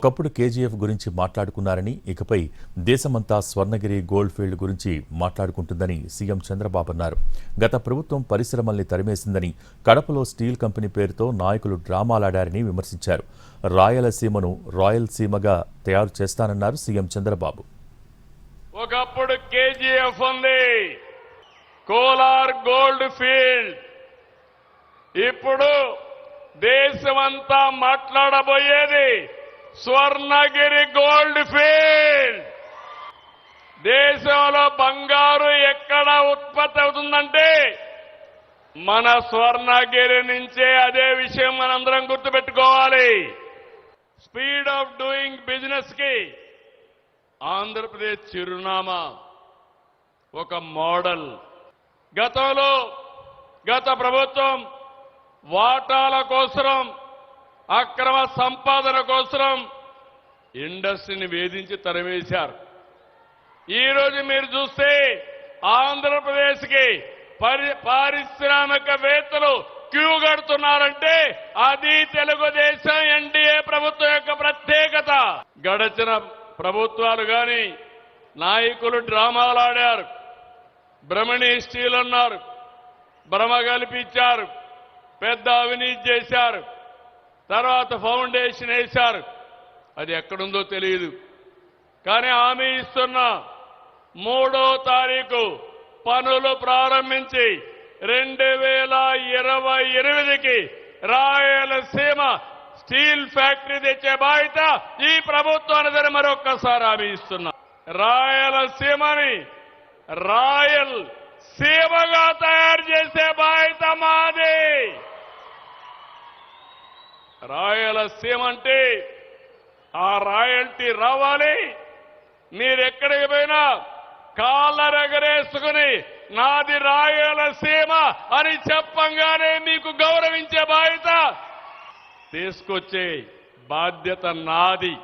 ఒకప్పుడు కేజీఎఫ్ గురించి మాట్లాడుకున్నారని ఇకపై దేశమంతా స్వర్ణగిరి గోల్డ్ ఫీల్డ్ గురించి మాట్లాడుకుంటుందని సీఎం చంద్రబాబు అన్నారు. గత ప్రభుత్వం పరిశ్రమల్ని తరిమేసిందని, కడపలో స్టీల్ కంపెనీ పేరుతో నాయకులు డ్రామాలాడారని విమర్శించారు. రాయలసీమను రాయలసీమగా తయారు చేస్తానన్నారు సీఎం చంద్రబాబు. ఒకప్పుడు కేజీఎఫ్ ఉంది, కోలార్ గోల్డ్ ఫీల్డ్. ఇప్పుడు దేశమంతా మాట్లాడబోయేది స్వర్ణగిరి గోల్డ్ ఫీల్డ్. దేశంలో బంగారు ఎక్కడ ఉత్పత్తి అవుతుందంటే మన స్వర్ణగిరి నుంచే. అదే విషయం మనందరం గుర్తుపెట్టుకోవాలి. స్పీడ్ ఆఫ్ డూయింగ్ బిజినెస్ కి ఆంధ్రప్రదేశ్ చిరునామా, ఒక మోడల్. గతంలో గత ప్రభుత్వం వాటాల కోసం, అక్రమ సంపాదన కోసం ఇండస్ట్రీని వేధించి తరిమేశారు. ఈరోజు మీరు చూస్తే ఆంధ్రప్రదేశ్కి పారిశ్రామికవేత్తలు క్యూ కడుతున్నారంటే అది తెలుగుదేశం ఎన్డీఏ ప్రభుత్వం యొక్క ప్రత్యేకత. గడచిన ప్రభుత్వాలు కానీ నాయకులు డ్రామాలాడారు. బ్రహ్మణి స్టీల్ అన్నారు, భ్రమ కల్పించారు, పెద్ద అవినీతి చేశారు. తర్వాత ఫౌండేషన్ వేశారు. అది ఎక్కడుందో తెలియదు. కానీ హామీ ఇస్తున్నా, 3వ తారీఖు పనులు ప్రారంభించి 2028కి రాయలసీమ స్టీల్ ఫ్యాక్టరీ తెచ్చే బాధ్యత ఈ ప్రభుత్వానికి మరొక్కసారి హామీ ఇస్తున్నా. రాయలసీమని రాయల్ సీమగా తయారు చేసే బాధ్యత మాది. రాయలసీమ అంటే ఆ రాయల్టీ రావాలి. మీరెక్కడికి పోయినా కాళ్ళరెగరేసుకుని నాది రాయలసీమ అని చెప్పంగానే మీకు గౌరవించే బాధ్యత తీసుకొచ్చే బాధ్యత నాది.